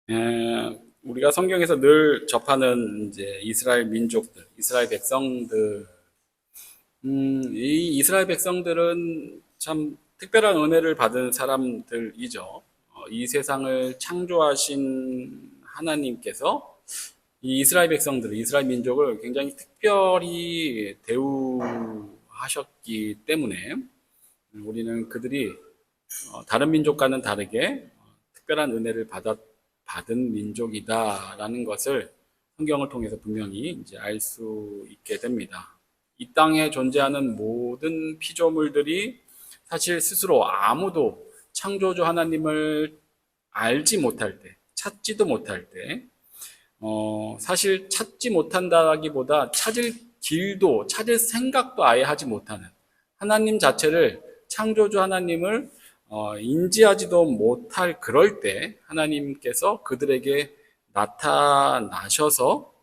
우리가 성경에서 늘 접하는 이제 이스라엘 민족들, 이스라엘 백성들, 이 이스라엘 백성들은 참 특별한 은혜를 받은 사람들이죠. 이 세상을 창조하신 하나님께서 이 이스라엘 백성들을, 이스라엘 민족을 굉장히 특별히 대우하셨기 때문에 우리는 그들이 다른 민족과는 다르게 특별한 은혜를 받은 민족이다라는 것을 성경을 통해서 분명히 이제 알 수 있게 됩니다. 이 땅에 존재하는 모든 피조물들이 사실 스스로 아무도 창조주 하나님을 알지 못할 때, 찾지도 못할 때, 사실 찾지 못한다기보다 찾을 길도, 찾을 생각도 아예 하지 못하는 하나님 자체를, 창조주 하나님을 인지하지도 못할 그럴 때 하나님께서 그들에게 나타나셔서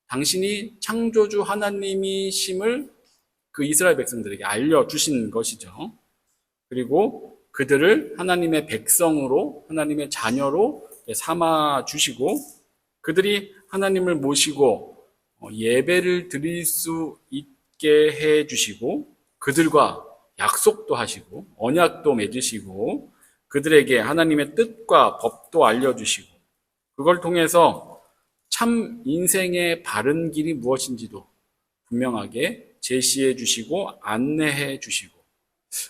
당신이 창조주 하나님이심을 그 이스라엘 백성들에게 알려주신 것이죠. 그리고 그들을 하나님의 백성으로, 하나님의 자녀로 삼아 주시고 그들이 하나님을 모시고 예배를 드릴 수 있게 해 주시고 그들과 약속도 하시고 언약도 맺으시고 그들에게 하나님의 뜻과 법도 알려주시고 그걸 통해서 참 인생의 바른 길이 무엇인지도 분명하게 제시해 주시고 안내해 주시고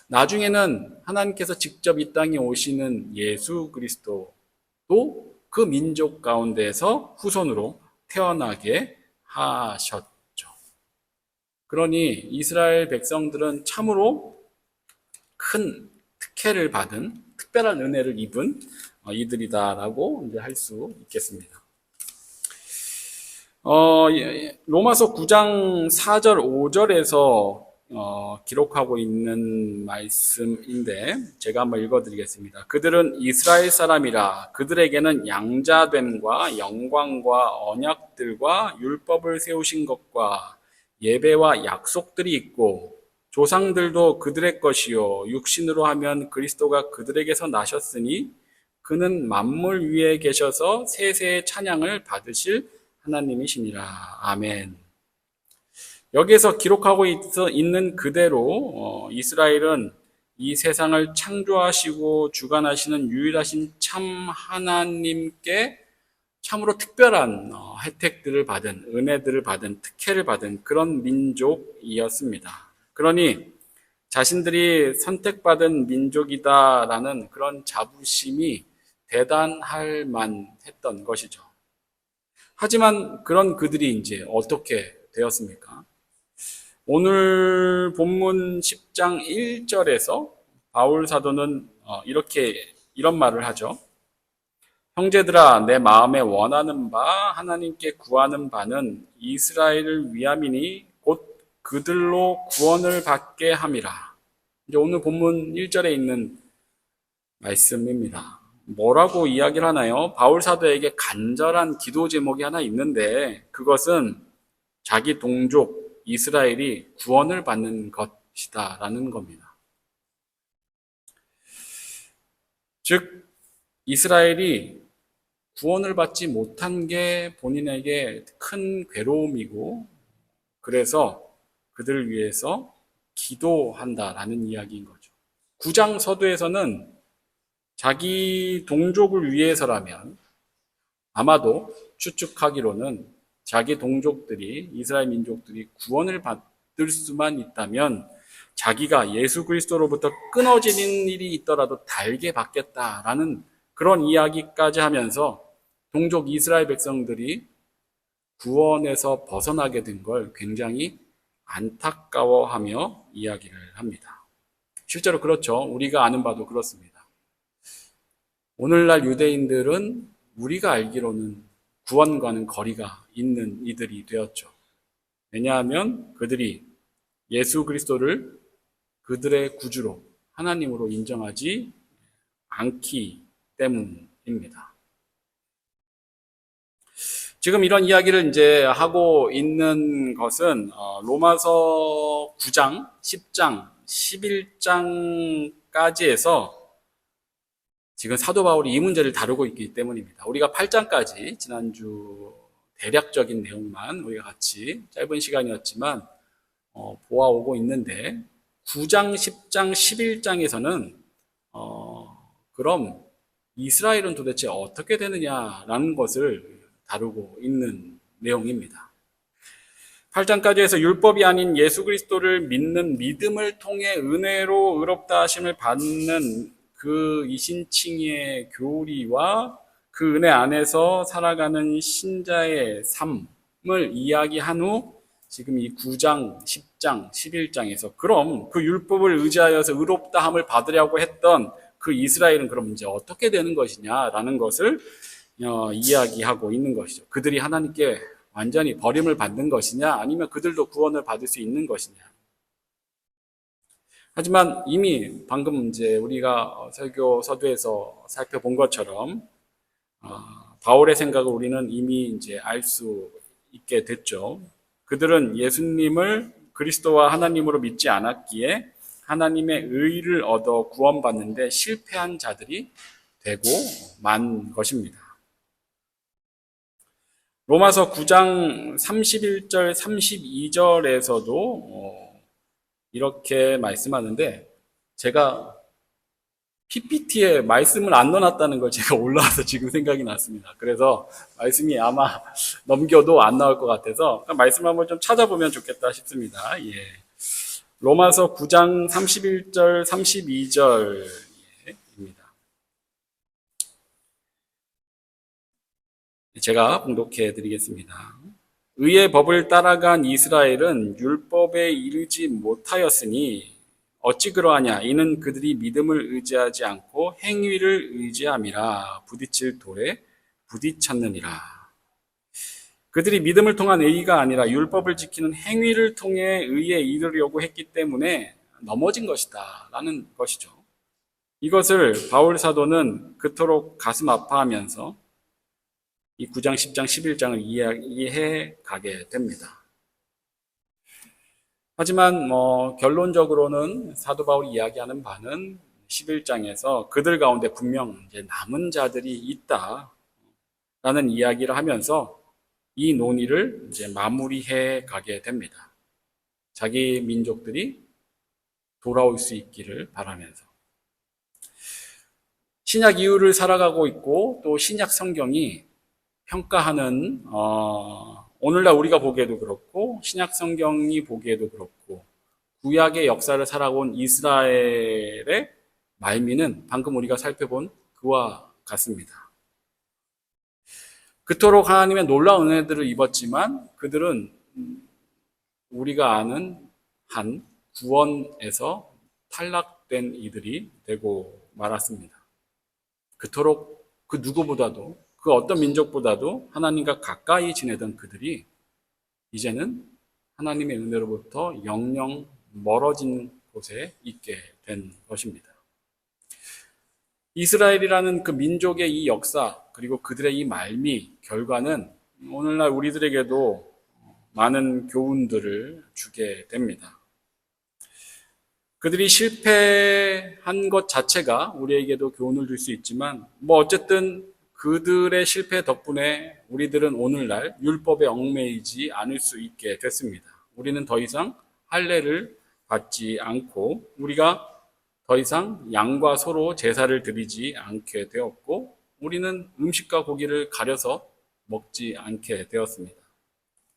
나중에는 하나님께서 직접 이 땅에 오시는 예수 그리스도도 그 민족 가운데서 후손으로 태어나게 하셨죠. 그러니 이스라엘 백성들은 참으로 큰 특혜를 받은 특별한 은혜를 입은 이들이다라고 이제 할 수 있겠습니다. 로마서 9장 4절 5절에서 기록하고 있는 말씀인데 제가 한번 읽어드리겠습니다. 그들은 이스라엘 사람이라 그들에게는 양자됨과 영광과 언약들과 율법을 세우신 것과 예배와 약속들이 있고 조상들도 그들의 것이요 육신으로 하면 그리스도가 그들에게서 나셨으니 그는 만물 위에 계셔서 세세의 찬양을 받으실 하나님이시니라. 아멘. 여기에서 기록하고 있는 그대로 이스라엘은 이 세상을 창조하시고 주관하시는 유일하신 참 하나님께 참으로 특별한 혜택들을 받은, 은혜들을 받은, 특혜를 받은 그런 민족이었습니다. 그러니 자신들이 선택받은 민족이다라는 그런 자부심이 대단할 만했던 것이죠. 하지만 그런 그들이 이제 어떻게 되었습니까? 오늘 본문 10장 1절에서 바울 사도는 이런 말을 하죠. 형제들아 내 마음에 원하는 바 하나님께 구하는 바는 이스라엘을 위함이니 곧 그들로 구원을 받게 함이라. 이제 오늘 본문 1절에 있는 말씀입니다. 뭐라고 이야기를 하나요? 바울 사도에게 간절한 기도 제목이 하나 있는데 그것은 자기 동족 이스라엘이 구원을 받는 것이다라는 겁니다. 즉 이스라엘이 구원을 받지 못한 게 본인에게 큰 괴로움이고 그래서 그들을 위해서 기도한다라는 이야기인 거죠. 9장 서두에서는 자기 동족을 위해서라면 아마도 추측하기로는 자기 동족들이 이스라엘 민족들이 구원을 받을 수만 있다면 자기가 예수 그리스도로부터 끊어지는 일이 있더라도 달게 받겠다라는 그런 이야기까지 하면서 동족 이스라엘 백성들이 구원에서 벗어나게 된 걸 굉장히 안타까워하며 이야기를 합니다. 실제로 그렇죠. 우리가 아는 바도 그렇습니다. 오늘날 유대인들은 우리가 알기로는 구원과는 거리가 있는 이들이 되었죠. 왜냐하면 그들이 예수 그리스도를 그들의 구주로 하나님으로 인정하지 않기 때문입니다. 지금 이런 이야기를 이제 하고 있는 것은 로마서 9장, 10장, 11장까지 해서 지금 사도 바울이 이 문제를 다루고 있기 때문입니다. 우리가 8장까지 지난주 대략적인 내용만 우리가 같이 짧은 시간이었지만 보아오고 있는데 9장, 10장, 11장에서는 그럼 이스라엘은 도대체 어떻게 되느냐라는 것을 다루고 있는 내용입니다. 8장까지 해서 율법이 아닌 예수 그리스도를 믿는 믿음을 통해 은혜로 의롭다 하심을 받는 그 이신칭의 교리와 그 은혜 안에서 살아가는 신자의 삶을 이야기한 후 지금 이 9장, 10장, 11장에서 그럼 그 율법을 의지하여서 의롭다함을 받으려고 했던 그 이스라엘은 그럼 이제 어떻게 되는 것이냐라는 것을 이야기하고 있는 것이죠. 그들이 하나님께 완전히 버림을 받는 것이냐 아니면 그들도 구원을 받을 수 있는 것이냐. 하지만 이미 방금 이제 우리가 설교 서두에서 살펴본 것처럼 바울의 생각을 우리는 이미 이제 알 수 있게 됐죠. 그들은 예수님을 그리스도와 하나님으로 믿지 않았기에 하나님의 의를 얻어 구원받는데 실패한 자들이 되고 만 것입니다. 로마서 9장 31절 32절에서도 이렇게 말씀하는데 제가 PPT에 말씀을 안 넣어놨다는 걸 제가 올라와서 지금 생각이 났습니다. 그래서 말씀이 아마 넘겨도 안 나올 것 같아서 말씀 한번 좀 찾아보면 좋겠다 싶습니다. 예. 로마서 9장 31절 32절입니다. 제가 봉독해 드리겠습니다. 의의 법을 따라간 이스라엘은 율법에 이르지 못하였으니 어찌 그러하냐 이는 그들이 믿음을 의지하지 않고 행위를 의지함이라 부딪힐 돌에 부딪혔느니라. 그들이 믿음을 통한 의의가 아니라 율법을 지키는 행위를 통해 의에 이르려고 했기 때문에 넘어진 것이다 라는 것이죠. 이것을 바울 사도는 그토록 가슴 아파하면서 이 9장, 10장, 11장을 이해해 가게 됩니다. 하지만 결론적으로는 사도 바울이 이야기하는 바는 11장에서 그들 가운데 분명 이제 남은 자들이 있다라는 이야기를 하면서 이 논의를 이제 마무리해 가게 됩니다. 자기 민족들이 돌아올 수 있기를 바라면서. 신약 이후를 살아가고 있고 또 신약 성경이 평가하는 오늘날 우리가 보기에도 그렇고 신약 성경이 보기에도 그렇고 구약의 역사를 살아온 이스라엘의 말미는 방금 우리가 살펴본 그와 같습니다. 그토록 하나님의 놀라운 은혜들을 입었지만 그들은 우리가 아는 한 구원에서 탈락된 이들이 되고 말았습니다. 그토록 그 누구보다도 그 어떤 민족보다도 하나님과 가까이 지내던 그들이 이제는 하나님의 은혜로부터 영영 멀어진 곳에 있게 된 것입니다. 이스라엘이라는 그 민족의 이 역사 그리고 그들의 이 말미 결과는 오늘날 우리들에게도 많은 교훈들을 주게 됩니다. 그들이 실패한 것 자체가 우리에게도 교훈을 줄 수 있지만 어쨌든 그들의 실패 덕분에 우리들은 오늘날 율법에 얽매이지 않을 수 있게 됐습니다. 우리는 더 이상 할례를 받지 않고 우리가 더 이상 양과 소로 제사를 드리지 않게 되었고 우리는 음식과 고기를 가려서 먹지 않게 되었습니다.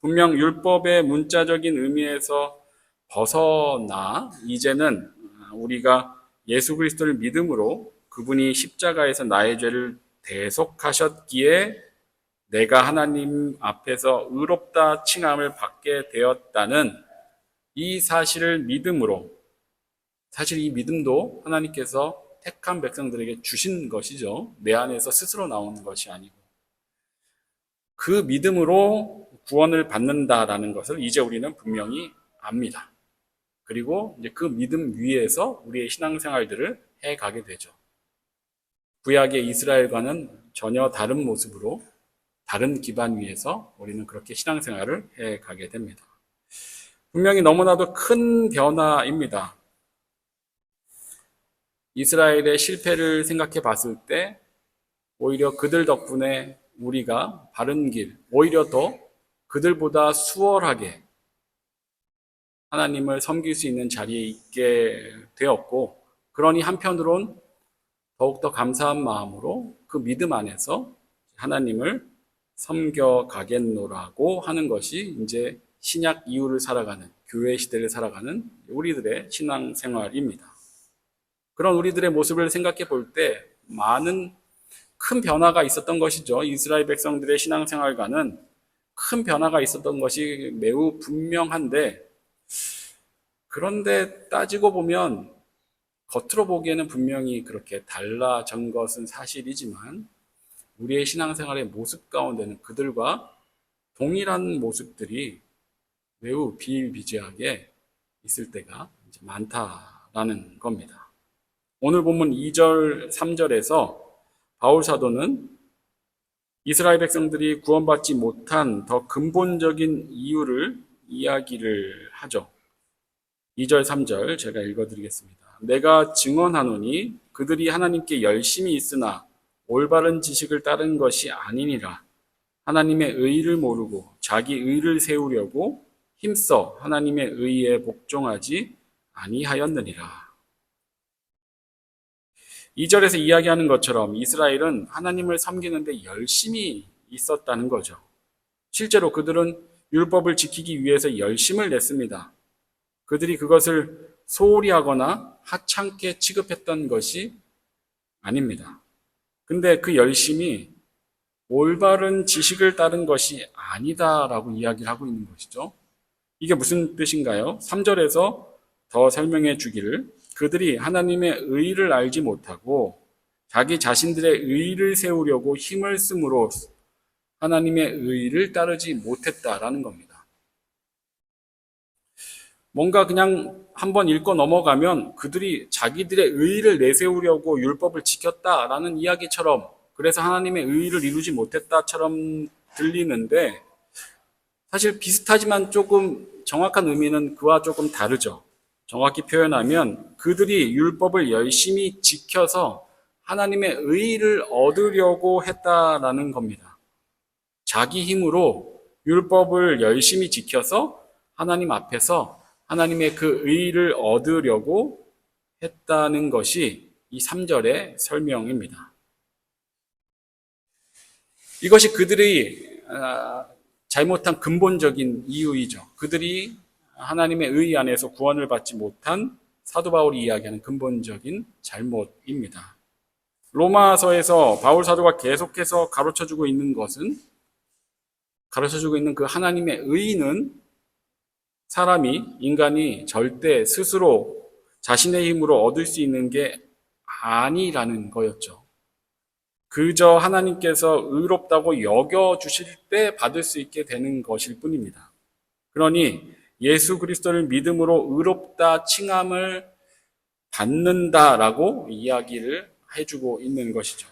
분명 율법의 문자적인 의미에서 벗어나 이제는 우리가 예수 그리스도를 믿음으로 그분이 십자가에서 나의 죄를 대속하셨기에 내가 하나님 앞에서 의롭다 칭함을 받게 되었다는 이 사실을 믿음으로 사실 이 믿음도 하나님께서 택한 백성들에게 주신 것이죠. 내 안에서 스스로 나오는 것이 아니고 그 믿음으로 구원을 받는다라는 것을 이제 우리는 분명히 압니다. 그리고 이제 그 믿음 위에서 우리의 신앙생활들을 해가게 되죠. 구약의 이스라엘과는 전혀 다른 모습으로 다른 기반 위에서 우리는 그렇게 신앙생활을 해가게 됩니다. 분명히 너무나도 큰 변화입니다. 이스라엘의 실패를 생각해 봤을 때 오히려 그들 덕분에 우리가 바른 길, 오히려 더 그들보다 수월하게 하나님을 섬길 수 있는 자리에 있게 되었고, 그러니 한편으론 더욱더 감사한 마음으로 그 믿음 안에서 하나님을 섬겨가겠노라고 하는 것이 이제 신약 이후를 살아가는, 교회 시대를 살아가는 우리들의 신앙생활입니다. 그런 우리들의 모습을 생각해 볼 때 많은 큰 변화가 있었던 것이죠. 이스라엘 백성들의 신앙생활과는 큰 변화가 있었던 것이 매우 분명한데, 그런데 따지고 보면 겉으로 보기에는 분명히 그렇게 달라진 것은 사실이지만 우리의 신앙생활의 모습 가운데는 그들과 동일한 모습들이 매우 비일비재하게 있을 때가 많다라는 겁니다. 오늘 본문 2절, 3절에서 바울 사도는 이스라엘 백성들이 구원받지 못한 더 근본적인 이유를 이야기를 하죠. 2절, 3절 제가 읽어드리겠습니다. 내가 증언하노니 그들이 하나님께 열심히 있으나 올바른 지식을 따른 것이 아니니라. 하나님의 의를 모르고 자기 의를 세우려고 힘써 하나님의 의에 복종하지 아니하였느니라. 2절에서 이야기하는 것처럼 이스라엘은 하나님을 섬기는데 열심히 있었다는 거죠. 실제로 그들은 율법을 지키기 위해서 열심을 냈습니다. 그들이 그것을 소홀히 하거나 하찮게 취급했던 것이 아닙니다. 근데 그 열심이 올바른 지식을 따른 것이 아니다라고 이야기를 하고 있는 것이죠. 이게 무슨 뜻인가요? 3절에서 더 설명해 주기를, 그들이 하나님의 의를 알지 못하고 자기 자신들의 의를 세우려고 힘을 쓰므로 하나님의 의를 따르지 못했다라는 겁니다. 뭔가 그냥 한번 읽고 넘어가면 그들이 자기들의 의를 내세우려고 율법을 지켰다라는 이야기처럼, 그래서 하나님의 의를 이루지 못했다처럼 들리는데, 사실 비슷하지만 조금 정확한 의미는 그와 조금 다르죠. 정확히 표현하면 그들이 율법을 열심히 지켜서 하나님의 의를 얻으려고 했다라는 겁니다. 자기 힘으로 율법을 열심히 지켜서 하나님 앞에서 하나님의 그 의를 얻으려고 했다는 것이 이 3절의 설명입니다. 이것이 그들이 잘못한 근본적인 이유이죠. 그들이 하나님의 의 안에서 구원을 받지 못한 사도 바울이 이야기하는 근본적인 잘못입니다. 로마서에서 바울 사도가 계속해서 가르쳐주고 있는 것은, 가르쳐주고 있는 그 하나님의 의는 인간이 절대 스스로 자신의 힘으로 얻을 수 있는 게 아니라는 거였죠. 그저 하나님께서 의롭다고 여겨주실 때 받을 수 있게 되는 것일 뿐입니다. 그러니 예수 그리스도를 믿음으로 의롭다 칭함을 받는다라고 이야기를 해주고 있는 것이죠.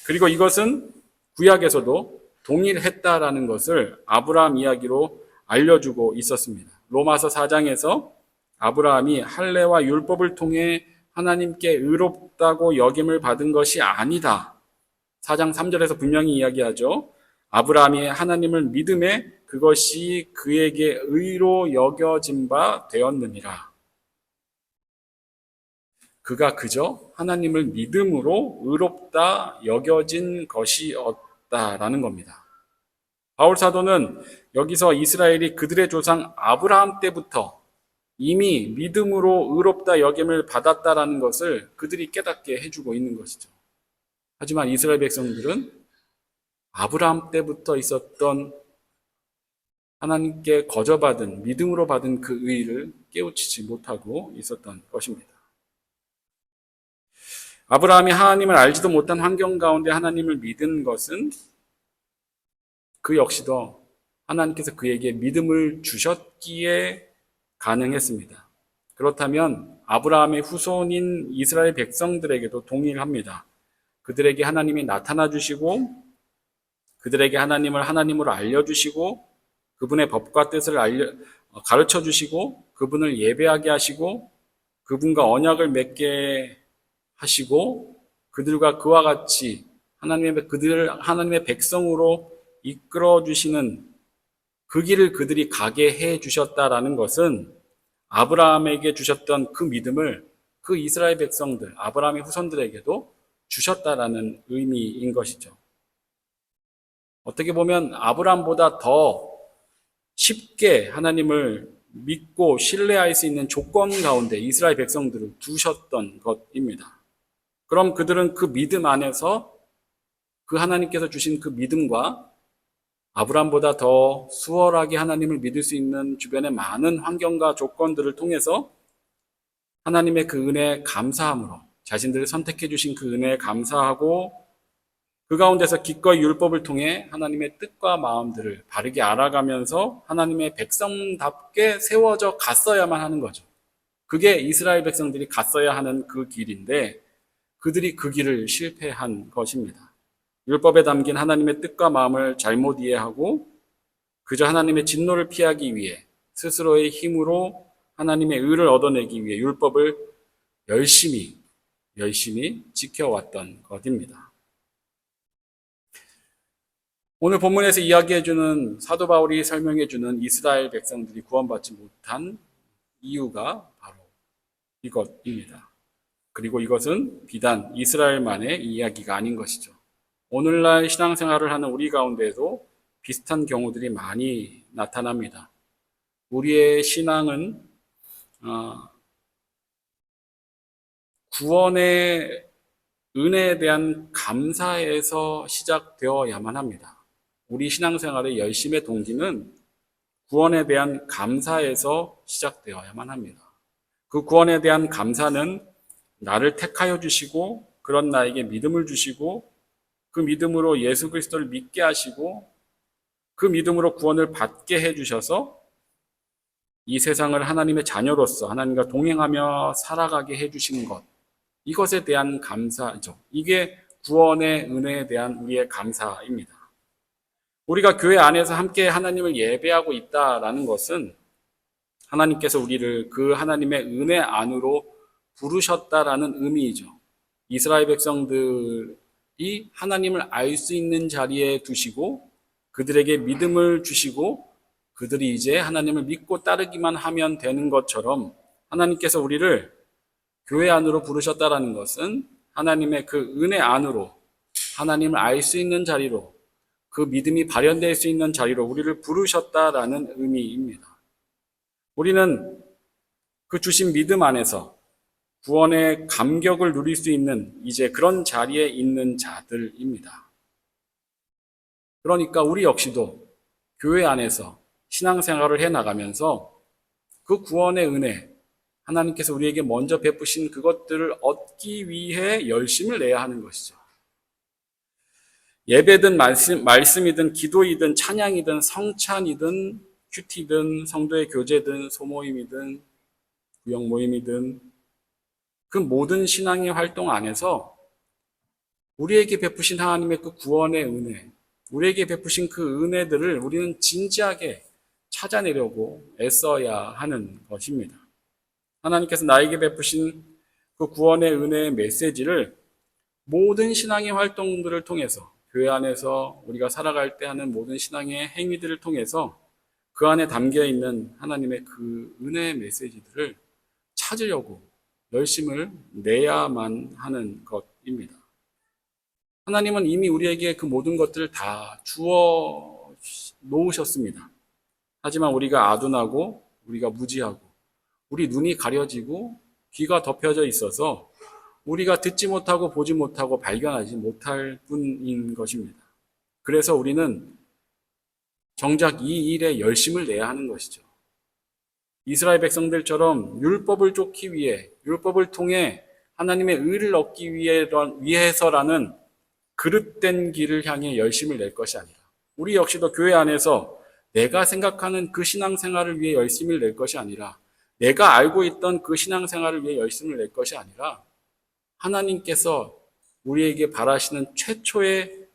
그리고 이것은 구약에서도 동일했다라는 것을 아브라함 이야기로 알려주고 있었습니다. 로마서 4장에서 아브라함이 할례와 율법을 통해 하나님께 의롭다고 여김을 받은 것이 아니다. 4장 3절에서 분명히 이야기하죠. 아브라함이 하나님을 믿음에 그것이 그에게 의로 여겨진 바 되었느니라. 그가 그저 하나님을 믿음으로 의롭다 여겨진 것이었다라는 겁니다. 바울 사도는 여기서 이스라엘이 그들의 조상 아브라함 때부터 이미 믿음으로 의롭다 여김을 받았다라는 것을 그들이 깨닫게 해주고 있는 것이죠. 하지만 이스라엘 백성들은 아브라함 때부터 있었던 하나님께 거저받은, 믿음으로 받은 그 의를 깨우치지 못하고 있었던 것입니다. 아브라함이 하나님을 알지도 못한 환경 가운데 하나님을 믿은 것은 그 역시도 하나님께서 그에게 믿음을 주셨기에 가능했습니다. 그렇다면 아브라함의 후손인 이스라엘 백성들에게도 동일합니다. 그들에게 하나님이 나타나 주시고 그들에게 하나님을 하나님으로 알려주시고 그분의 법과 뜻을 가르쳐 주시고 그분을 예배하게 하시고 그분과 언약을 맺게 하시고 그들과 그와 같이 하나님의 백성으로 이끌어 주시는 그 길을 그들이 가게 해 주셨다라는 것은 아브라함에게 주셨던 그 믿음을 그 이스라엘 백성들, 아브라함의 후손들에게도 주셨다라는 의미인 것이죠. 어떻게 보면 아브라함보다 더 쉽게 하나님을 믿고 신뢰할 수 있는 조건 가운데 이스라엘 백성들을 두셨던 것입니다. 그럼 그들은 그 믿음 안에서 그 하나님께서 주신 그 믿음과 아브라함보다 더 수월하게 하나님을 믿을 수 있는 주변의 많은 환경과 조건들을 통해서 하나님의 그 은혜에 감사함으로 자신들을 선택해 주신 그 은혜에 감사하고 그 가운데서 기꺼이 율법을 통해 하나님의 뜻과 마음들을 바르게 알아가면서 하나님의 백성답게 세워져 갔어야만 하는 거죠. 그게 이스라엘 백성들이 갔어야 하는 그 길인데 그들이 그 길을 실패한 것입니다. 율법에 담긴 하나님의 뜻과 마음을 잘못 이해하고 그저 하나님의 진노를 피하기 위해 스스로의 힘으로 하나님의 의를 얻어내기 위해 율법을 열심히 지켜왔던 것입니다. 오늘 본문에서 이야기해주는 사도 바울이 설명해주는 이스라엘 백성들이 구원받지 못한 이유가 바로 이것입니다. 그리고 이것은 비단 이스라엘만의 이야기가 아닌 것이죠. 오늘날 신앙생활을 하는 우리 가운데에도 비슷한 경우들이 많이 나타납니다. 우리의 신앙은 구원의 은혜에 대한 감사에서 시작되어야만 합니다. 우리 신앙생활의 열심의 동기는 구원에 대한 감사에서 시작되어야만 합니다. 그 구원에 대한 감사는 나를 택하여 주시고 그런 나에게 믿음을 주시고 그 믿음으로 예수 그리스도를 믿게 하시고 그 믿음으로 구원을 받게 해주셔서 이 세상을 하나님의 자녀로서 하나님과 동행하며 살아가게 해주신 것, 이것에 대한 감사죠. 이게 구원의 은혜에 대한 우리의 감사입니다. 우리가 교회 안에서 함께 하나님을 예배하고 있다라는 것은 하나님께서 우리를 그 하나님의 은혜 안으로 부르셨다라는 의미이죠. 이스라엘 백성들이 하나님을 알 수 있는 자리에 두시고 그들에게 믿음을 주시고 그들이 이제 하나님을 믿고 따르기만 하면 되는 것처럼 하나님께서 우리를 교회 안으로 부르셨다라는 것은 하나님의 그 은혜 안으로 하나님을 알 수 있는 자리로 그 믿음이 발현될 수 있는 자리로 우리를 부르셨다라는 의미입니다. 우리는 그 주신 믿음 안에서 구원의 감격을 누릴 수 있는 이제 그런 자리에 있는 자들입니다. 그러니까 우리 역시도 교회 안에서 신앙생활을 해나가면서 그 구원의 은혜, 하나님께서 우리에게 먼저 베푸신 그것들을 얻기 위해 열심을 내야 하는 것이죠. 예배든 말씀이든 기도이든 찬양이든 성찬이든 큐티든 성도의 교제든 소모임이든 구역 모임이든 그 모든 신앙의 활동 안에서 우리에게 베푸신 하나님의 그 구원의 은혜, 우리에게 베푸신 그 은혜들을 우리는 진지하게 찾아내려고 애써야 하는 것입니다. 하나님께서 나에게 베푸신 그 구원의 은혜의 메시지를 모든 신앙의 활동들을 통해서 교회 안에서 우리가 살아갈 때 하는 모든 신앙의 행위들을 통해서 그 안에 담겨 있는 하나님의 그 은혜의 메시지들을 찾으려고 열심을 내야만 하는 것입니다. 하나님은 이미 우리에게 그 모든 것들을 다 주어 놓으셨습니다. 하지만 우리가 아둔하고 우리가 무지하고 우리 눈이 가려지고 귀가 덮여져 있어서 우리가 듣지 못하고 보지 못하고 발견하지 못할 뿐인 것입니다. 그래서 우리는 정작 이 일에 열심을 내야 하는 것이죠. 이스라엘 백성들처럼 율법을 쫓기 위해, 율법을 통해 하나님의 의를 얻기 위해서라는 그릇된 길을 향해 열심을 낼 것이 아니라 우리 역시도 교회 안에서 내가 생각하는 그 신앙생활을 위해 열심을 낼 것이 아니라 내가 알고 있던 그 신앙생활을 위해 열심을 낼 것이 아니라 하나님께서 우리에게 바라시는 최초의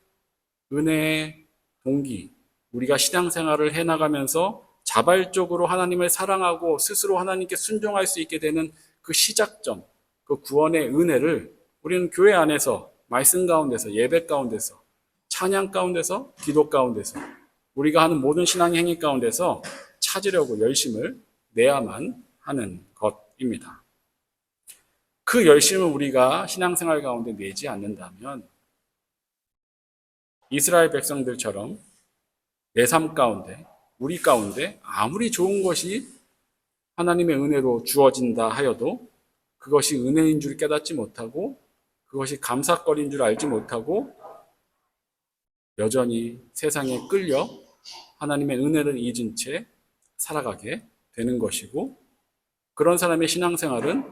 은혜의 동기, 우리가 신앙생활을 해나가면서 자발적으로 하나님을 사랑하고 스스로 하나님께 순종할 수 있게 되는 그 시작점, 그 구원의 은혜를 우리는 교회 안에서, 말씀 가운데서, 예배 가운데서, 찬양 가운데서, 기도 가운데서, 우리가 하는 모든 신앙 행위 가운데서 찾으려고 열심을 내야만 하는 것입니다. 그 열심을 우리가 신앙생활 가운데 내지 않는다면 이스라엘 백성들처럼 내 삶 가운데, 우리 가운데 아무리 좋은 것이 하나님의 은혜로 주어진다 하여도 그것이 은혜인 줄 깨닫지 못하고 그것이 감사거리인 줄 알지 못하고 여전히 세상에 끌려 하나님의 은혜를 잊은 채 살아가게 되는 것이고, 그런 사람의 신앙생활은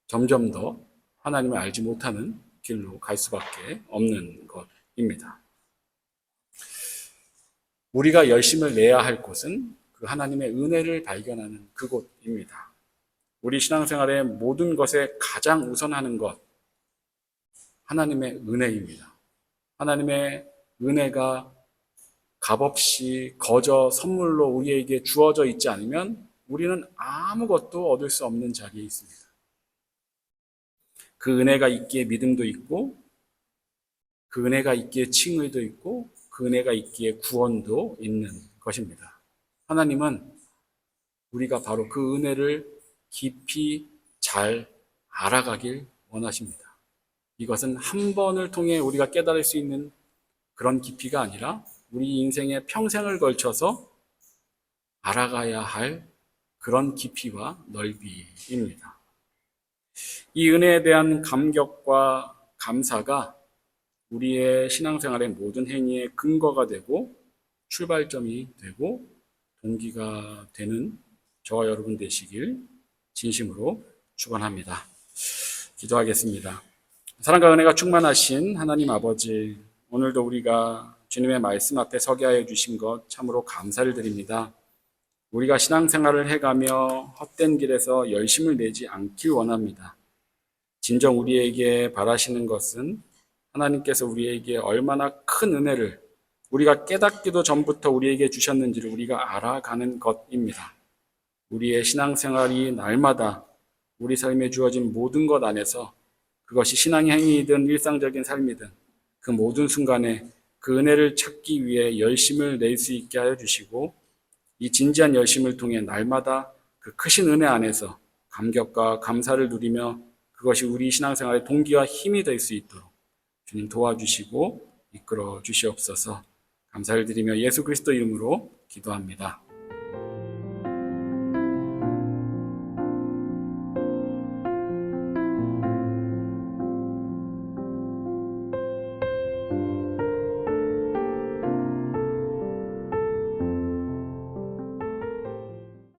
점점 더 하나님을 알지 못하는 길로 갈 수밖에 없는 것입니다. 우리가 열심을 내야 할 곳은 그 하나님의 은혜를 발견하는 그곳입니다. 우리 신앙생활의 모든 것에 가장 우선하는 것, 하나님의 은혜입니다. 하나님의 은혜가 값없이 거저 선물로 우리에게 주어져 있지 않으면 우리는 아무것도 얻을 수 없는 자리에 있습니다. 그 은혜가 있기에 믿음도 있고, 그 은혜가 있기에 칭의도 있고, 그 은혜가 있기에 구원도 있는 것입니다. 하나님은 우리가 바로 그 은혜를 깊이 잘 알아가길 원하십니다. 이것은 한 번을 통해 우리가 깨달을 수 있는 그런 깊이가 아니라 우리 인생의 평생을 걸쳐서 알아가야 할 그런 깊이와 넓이입니다. 이 은혜에 대한 감격과 감사가 우리의 신앙생활의 모든 행위의 근거가 되고 출발점이 되고 동기가 되는 저와 여러분 되시길 진심으로 축원합니다. 기도하겠습니다. 사랑과 은혜가 충만하신 하나님 아버지, 오늘도 우리가 주님의 말씀 앞에 서게 하여 주신 것 참으로 감사를 드립니다. 우리가 신앙생활을 해가며 헛된 길에서 열심을 내지 않길 원합니다. 진정 우리에게 바라시는 것은 하나님께서 우리에게 얼마나 큰 은혜를 우리가 깨닫기도 전부터 우리에게 주셨는지를 우리가 알아가는 것입니다. 우리의 신앙생활이 날마다 우리 삶에 주어진 모든 것 안에서 그것이 신앙의 행위이든 일상적인 삶이든 그 모든 순간에 그 은혜를 찾기 위해 열심을 낼 수 있게 하여 주시고, 이 진지한 열심을 통해 날마다 그 크신 은혜 안에서 감격과 감사를 누리며 그것이 우리 신앙생활의 동기와 힘이 될 수 있도록 주님 도와주시고 이끌어 주시옵소서. 감사를 드리며 예수 그리스도 이름으로 기도합니다.